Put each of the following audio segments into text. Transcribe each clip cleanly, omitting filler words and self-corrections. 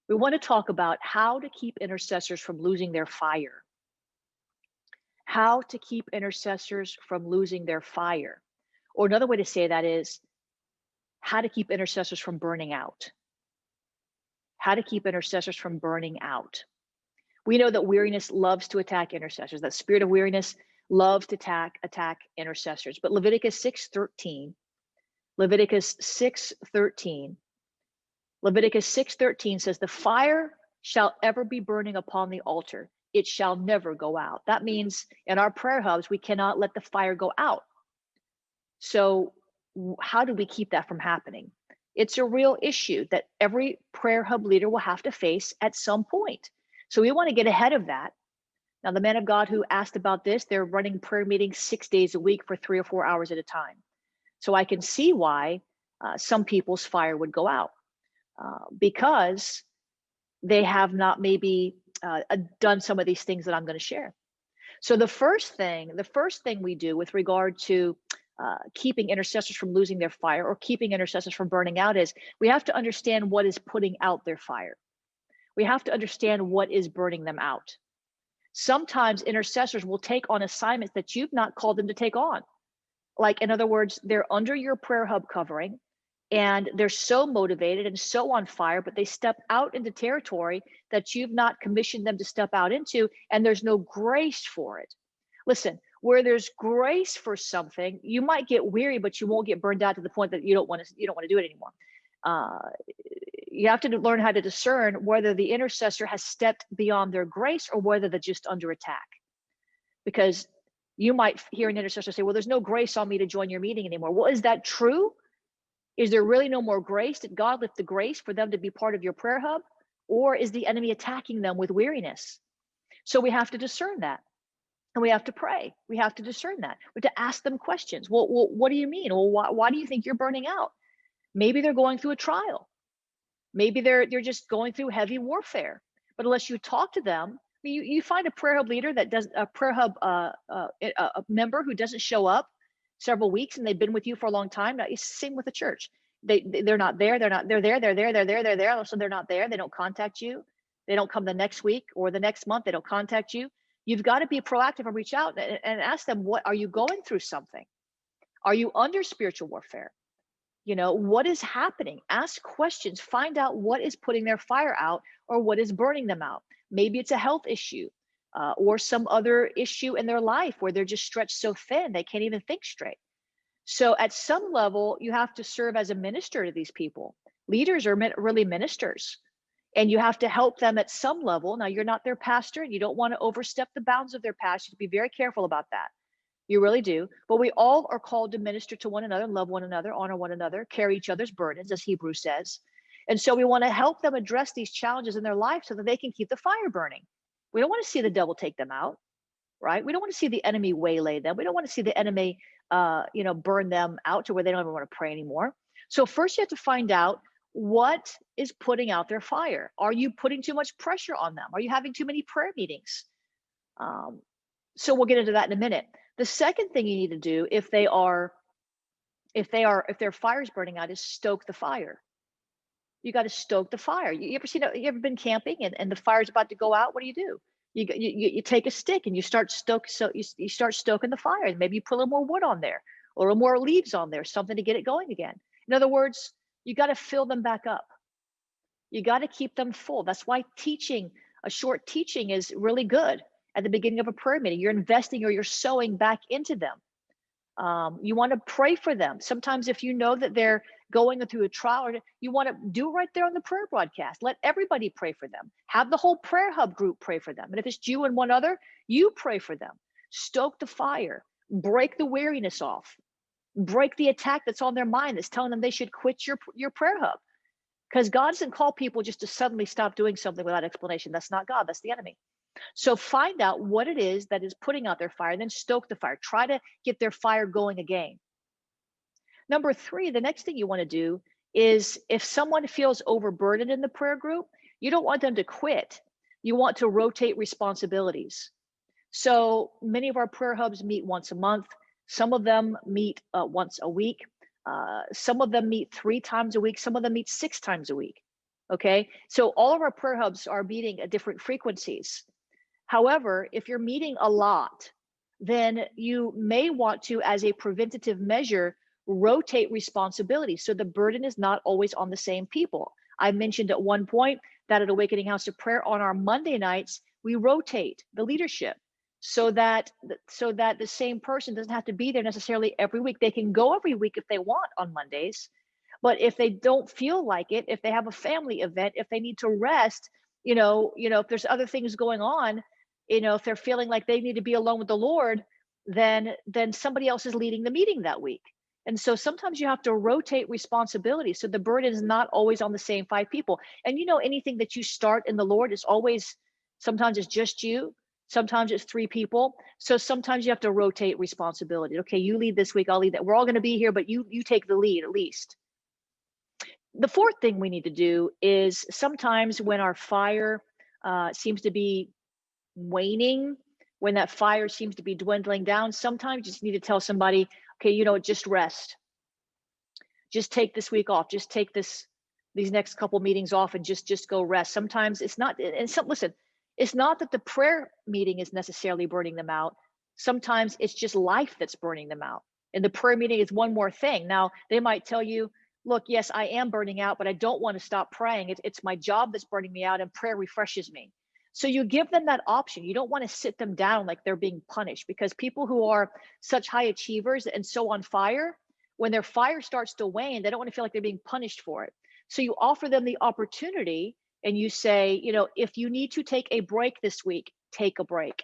We want to talk about how to keep intercessors from losing their fire. How to keep intercessors from losing their fire. Or another way to say that is how to keep intercessors from burning out. How to keep intercessors from burning out. We know that weariness loves to attack intercessors. That spirit of weariness loves to attack intercessors. But Leviticus 6:13, Leviticus 6:13 says, "The fire shall ever be burning upon the altar. It shall never go out." That means in our prayer hubs, we cannot let the fire go out. So how do we keep that from happening? It's a real issue that every prayer hub leader will have to face at some point. So we want to get ahead of that. Now, the man of God who asked about this, they're running prayer meetings 6 days a week for 3 or 4 hours at a time. So I can see why some people's fire would go out because they have not maybe done some of these things that I'm going to share. So the first thing we do with regard to keeping intercessors from losing their fire or keeping intercessors from burning out is we have to understand what is putting out their fire. We have to understand what is burning them out. Sometimes intercessors will take on assignments that you've not called them to take on. Like, in other words, they're under your prayer hub covering and they're so motivated and so on fire, but they step out into territory that you've not commissioned them to step out into, and there's no grace for it. Listen, where there's grace for something, you might get weary, but you won't get burned out to the point that you don't want to do it anymore. You have to learn how to discern whether the intercessor has stepped beyond their grace or whether they're just under attack. Because you might hear an intercessor say, well, there's no grace on me to join your meeting anymore. Well, is that true? Is there really no more grace? Did God lift the grace for them to be part of your prayer hub? Or is the enemy attacking them with weariness? So we have to discern that. And we have to pray. We have to discern that. We have to ask them questions. Well, what do you mean? Well, why do you think you're burning out? Maybe they're going through a trial. Maybe they're just going through heavy warfare. But unless you talk to them, you find a prayer hub leader that does a prayer hub a member who doesn't show up several weeks and they've been with you for a long time. Now, it's the same with the church. They're not there. They're there. So they're not there. They don't contact you. They don't come the next week or the next month. They don't contact you. You've got to be proactive and reach out and ask them, what are you going through? Something? Are you under spiritual warfare? What is happening? Ask questions, find out what is putting their fire out or what is burning them out. Maybe it's a health issue or some other issue in their life where they're just stretched so thin, they can't even think straight. So at some level, you have to serve as a minister to these people. Leaders are really ministers, and you have to help them at some level. Now, you're not their pastor, and you don't want to overstep the bounds of their pastor. Be very careful about that. You really do. But we all are called to minister to one another, love one another, honor one another, carry each other's burdens, as Hebrews says. And so we want to help them address these challenges in their life so that they can keep the fire burning. We don't want to see the devil take them out, right? We don't want to see the enemy waylay them. We don't want to see the enemy, burn them out to where they don't even want to pray anymore. So first you have to find out what is putting out their fire. Are you putting too much pressure on them? Are you having too many prayer meetings? So we'll get into that in a minute. The second thing you need to do if their fire is burning out is stoke the fire. You got to stoke the fire. You ever been camping and the fire's about to go out? What do? You take a stick and you start stoking the fire. And maybe you put a little more wood on there or a little more leaves on there, something to get it going again. In other words, you got to fill them back up. You got to keep them full. That's why a short teaching is really good. At the beginning of a prayer meeting, you're investing or you're sowing back into them. You want to pray for them. Sometimes if you know that they're going through a trial, you want to do right there on the prayer broadcast. Let everybody pray for them. Have the whole prayer hub group pray for them. And if it's you and one other, you pray for them. Stoke the fire. Break the weariness off. Break the attack that's on their mind that's telling them they should quit your prayer hub. Because God doesn't call people just to suddenly stop doing something without explanation. That's not God. That's the enemy. So find out what it is that is putting out their fire, and then stoke the fire. Try to get their fire going again. Number 3, the next thing you want to do is if someone feels overburdened in the prayer group, you don't want them to quit. You want to rotate responsibilities. So many of our prayer hubs meet once a month. Some of them meet once a week. Some of them meet 3 times a week. Some of them meet 6 times a week. Okay. So all of our prayer hubs are meeting at different frequencies. However, if you're meeting a lot, then you may want to, as a preventative measure, rotate responsibility. So the burden is not always on the same people. I mentioned at one point that at Awakening House of Prayer on our Monday nights, we rotate the leadership so that the same person doesn't have to be there necessarily every week. They can go every week if they want on Mondays, but if they don't feel like it, if they have a family event, if they need to rest, if there's other things going on, if they're feeling like they need to be alone with the Lord, then somebody else is leading the meeting that week. And so sometimes you have to rotate responsibility. So the burden is not always on the same 5 people. And anything that you start in the Lord is always, sometimes it's just you, sometimes it's 3 people. So sometimes you have to rotate responsibility. Okay, you lead this week, I'll lead that. We're all going to be here, but you take the lead at least. The 4th thing we need to do is sometimes when our fire seems to be waning, when that fire seems to be dwindling down, sometimes you just need to tell somebody, okay, just rest. Just take this week off. Just take these next couple meetings off and just go rest. Sometimes it's not, listen, it's not that the prayer meeting is necessarily burning them out. Sometimes it's just life that's burning them out. And the prayer meeting is one more thing. Now, they might tell you, look, yes, I am burning out, but I don't want to stop praying. It's my job that's burning me out, and prayer refreshes me. So you give them that option. You don't want to sit them down like they're being punished, because people who are such high achievers and so on fire, when their fire starts to wane, they don't want to feel like they're being punished for it. So you offer them the opportunity and you say, if you need to take a break this week, take a break.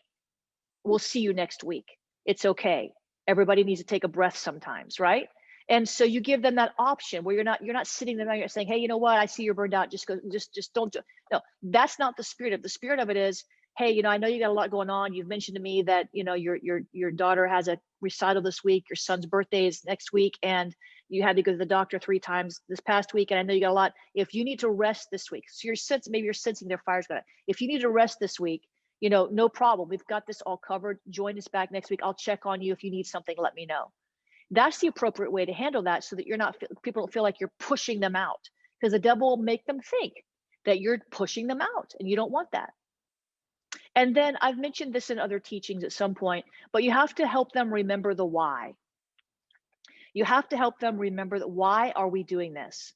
We'll see you next week. It's okay. Everybody needs to take a breath sometimes, right? And so you give them that option where you're not sitting there and saying, hey, you know what? I see you're burned out. Just go, just don't. No, that's not the spirit of it. The spirit of it is, hey, I know you got a lot going on. You've mentioned to me that, your daughter has a recital this week. Your son's birthday is next week, and you had to go to the doctor 3 times this past week. And I know you got a lot. If you need to rest this week, so maybe you're sensing their fire's going. If you need to rest this week, no problem. We've got this all covered. Join us back next week. I'll check on you. If you need something, let me know. That's the appropriate way to handle that, so that people don't feel like you're pushing them out, because the devil will make them think that you're pushing them out, and you don't want that. And then I've mentioned this in other teachings at some point, but you have to help them remember the why. You have to help them remember that why are we doing this?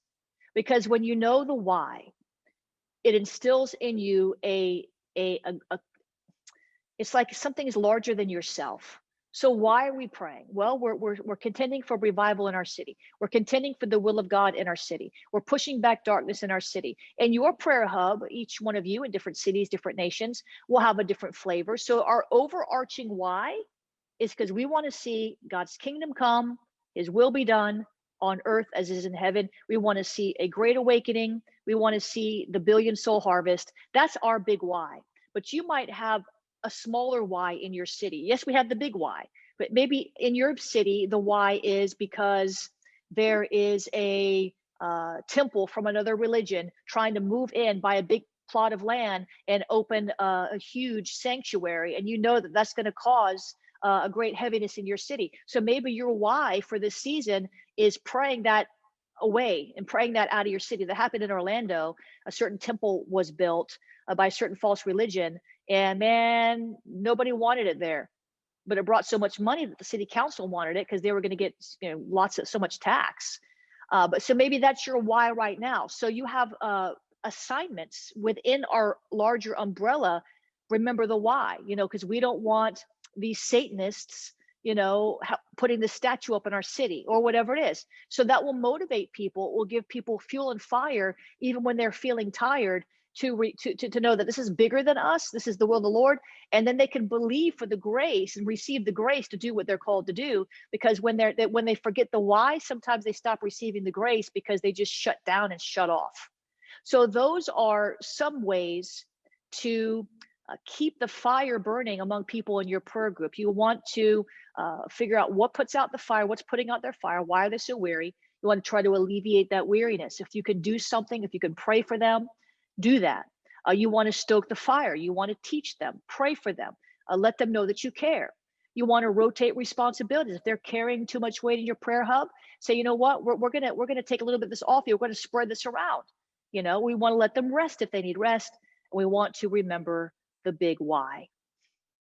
Because when you know the why, it instills in you it's like something is larger than yourself. So why are we praying? Well, we're contending for revival in our city. We're contending for the will of God in our city. We're pushing back darkness in our city. And your prayer hub, each one of you in different cities, different nations, will have a different flavor. So our overarching why is because we want to see God's kingdom come, his will be done on earth as it is in heaven. We want to see a great awakening. We want to see the billion soul harvest. That's our big why. But you might have a smaller why in your city. Yes, we have the big why, but maybe in your city, the why is because there is a temple from another religion trying to move in, buy a big plot of land and open a huge sanctuary. And that that's going to cause a great heaviness in your city. So maybe your why for this season is praying that away and praying that out of your city. That happened in Orlando. A certain temple was built by a certain false religion, and man, nobody wanted it there, but it brought so much money that the city council wanted it, because they were going to get so much tax. But so maybe that's your why right now. So you have assignments within our larger umbrella. Remember the why, because we don't want these Satanists, putting the statue up in our city or whatever it is. So that will motivate people, will give people fuel and fire, even when they're feeling tired, to know that this is bigger than us. This is the will of the Lord. And then they can believe for the grace and receive the grace to do what they're called to do. Because when they forget the why, sometimes they stop receiving the grace because they just shut down and shut off. So those are some ways to keep the fire burning among people in your prayer group. You want to figure out what puts out the fire, what's putting out their fire, why are they so weary? You want to try to alleviate that weariness. If you can do something, if you can pray for them, do that. You want to stoke the fire. You want to teach them, pray for them, let them know that you care. You want to rotate responsibilities. If they're carrying too much weight in your prayer hub, say, you know what, we're gonna take a little bit of this off you. We're going to spread this around. You know, we want to let them rest if they need rest. And we want to remember the big why.